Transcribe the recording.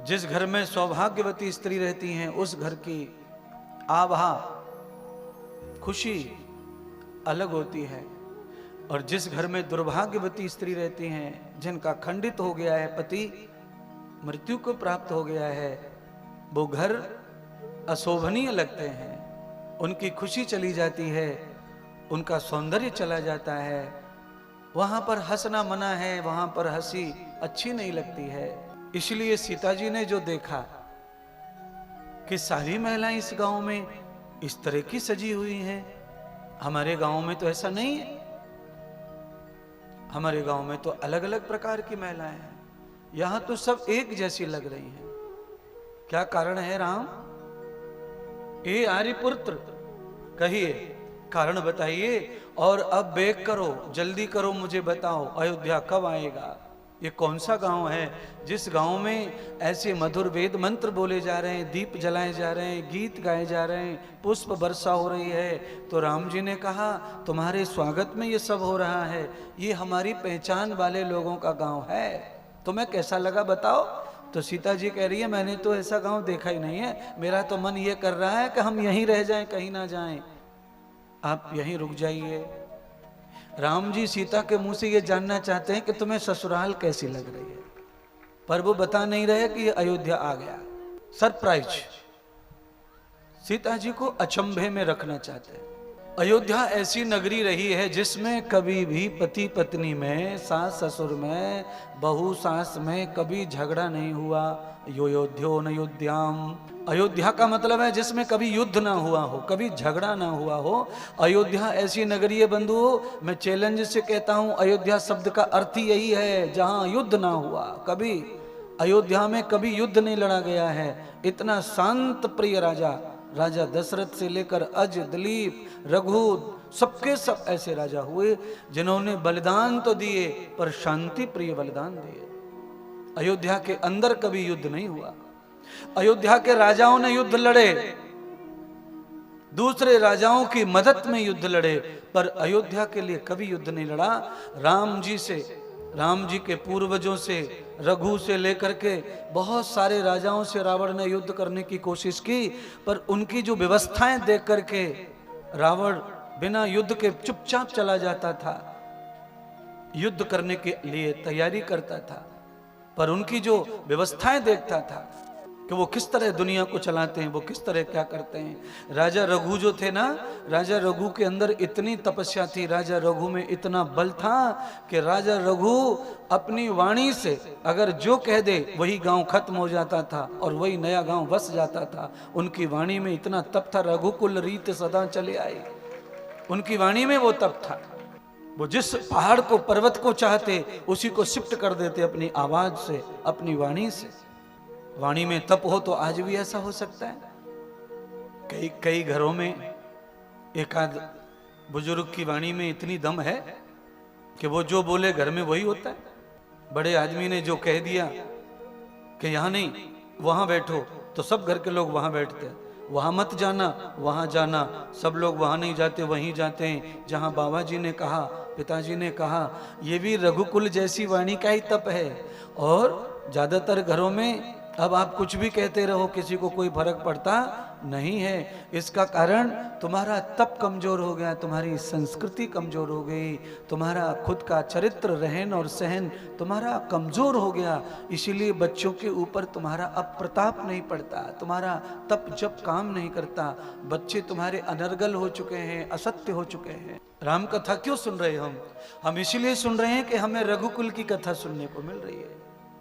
जिस घर में सौभाग्यवती स्त्री रहती हैं उस घर की आभा खुशी अलग होती है, और जिस घर में दुर्भाग्यवती स्त्री रहती हैं, जिनका खंडित हो गया है पति, मृत्यु को प्राप्त हो गया है, वो घर अशोभनीय लगते हैं, उनकी खुशी चली जाती है, उनका सौंदर्य चला जाता है, वहां पर हंसना मना है, वहां पर हंसी अच्छी नहीं लगती है। इसलिए सीता जी ने जो देखा कि सारी महिलाएं इस गांव में इस तरह की सजी हुई हैं, हमारे गांव में तो ऐसा नहीं है, हमारे गांव में तो अलग अलग प्रकार की महिलाएं हैं, यहां तो सब एक जैसी लग रही हैं। क्या कारण है राम? ए आर्यपुत्र, कहिए, कारण बताइए, और अब बेग करो, जल्दी करो, मुझे बताओ अयोध्या कब आएगा? ये कौन सा गांव है जिस गांव में ऐसे मधुर वेद मंत्र बोले जा रहे हैं, दीप जलाए जा रहे हैं, गीत गाए जा रहे हैं, पुष्प वर्षा हो रही है? तो राम जी ने कहा तुम्हारे स्वागत में ये सब हो रहा है, ये हमारी पहचान वाले लोगों का गांव है, तुम्हें कैसा लगा बताओ? तो सीता जी कह रही है मैंने तो ऐसा गांव देखा ही नहीं है, मेरा तो मन ये कर रहा है कि हम यहीं रह जाएं, कहीं ना जाएं, आप यहीं रुक जाइए। राम जी सीता के मुंह से ये जानना चाहते हैं कि तुम्हें ससुराल कैसी लग रही है, पर वो बता नहीं रहे कि ये अयोध्या आ गया। सरप्राइज, सीता जी को अचंभे में रखना चाहते हैं। अयोध्या ऐसी नगरी रही है जिसमें कभी भी पति पत्नी में, सास ससुर में, बहू सास में कभी झगड़ा नहीं हुआ। योध्यो न योध्याम, अयोध्या का मतलब है जिसमें कभी युद्ध ना हुआ हो, कभी झगड़ा ना हुआ हो। अयोध्या ऐसी नगरी है बंधुओं, मैं चैलेंज से कहता हूं, अयोध्या शब्द का अर्थ ही यही है जहां युद्ध ना हुआ। कभी अयोध्या में कभी युद्ध नहीं लड़ा गया है। इतना शांत प्रिय राजा, राजा दशरथ से लेकर अज, दिलीप, रघु, सबके सब ऐसे राजा हुए जिन्होंने बलिदान तो दिए पर शांति प्रिय बलिदान दिए। अयोध्या के अंदर कभी युद्ध नहीं हुआ। अयोध्या के राजाओं ने युद्ध लड़े, दूसरे राजाओं की मदद में युद्ध लड़े, पर अयोध्या के लिए कभी युद्ध नहीं लड़ा। राम जी से, राम जी के पूर्वजों से, रघु से लेकर के बहुत सारे राजाओं से रावण ने युद्ध करने की कोशिश की, पर उनकी जो व्यवस्थाएं देख करके रावण बिना युद्ध के चुपचाप चला जाता था, युद्ध करने के लिए तैयारी करता था, पर उनकी जो व्यवस्थाएं देखता था कि वो किस तरह दुनिया को चलाते हैं, वो किस तरह क्या करते हैं। राजा रघु जो थे ना, राजा रघु के अंदर इतनी तपस्या थी, राजा रघु में इतना बल था कि राजा रघु अपनी वाणी से अगर जो कह दे वही गांव खत्म हो जाता था और वही नया गांव बस जाता था। उनकी वाणी में इतना तप था, रघुकुल रीत सदा चले आई, उनकी वाणी में वो तप था। वो जिस पहाड़ को, पर्वत को चाहते उसी को शिफ्ट कर देते अपनी आवाज से, अपनी वाणी से। वाणी में तप हो तो आज भी ऐसा हो सकता है। कई घरों में एक आध बुजुर्ग की वाणी में इतनी दम है कि वो जो बोले घर में वही होता है। बड़े आदमी ने जो कह दिया कि यहां नहीं वहां बैठो, तो सब घर के लोग वहां बैठते हैं। वहां मत जाना, वहां जाना, सब लोग वहां नहीं जाते, वहीं जाते हैं जहां बाबा जी ने कहा, पिताजी ने कहा। ये भी रघुकुल जैसी वाणी का ही तप है। और ज्यादातर घरों में अब आप कुछ भी कहते रहो, किसी को कोई फर्क पड़ता नहीं है। इसका कारण तुम्हारा तप कमजोर हो गया, तुम्हारी संस्कृति कमजोर हो गई, तुम्हारा खुद का चरित्र, रहन और सहन तुम्हारा कमजोर हो गया। इसीलिए बच्चों के ऊपर तुम्हारा अब प्रताप नहीं पड़ता, तुम्हारा तप जब काम नहीं करता। बच्चे तुम्हारे अनर्गल हो चुके हैं, असत्य हो चुके हैं। राम कथा क्यों सुन रहे हम इसीलिए सुन रहे हैं कि हमें रघुकुल की कथा सुनने को मिल रही है।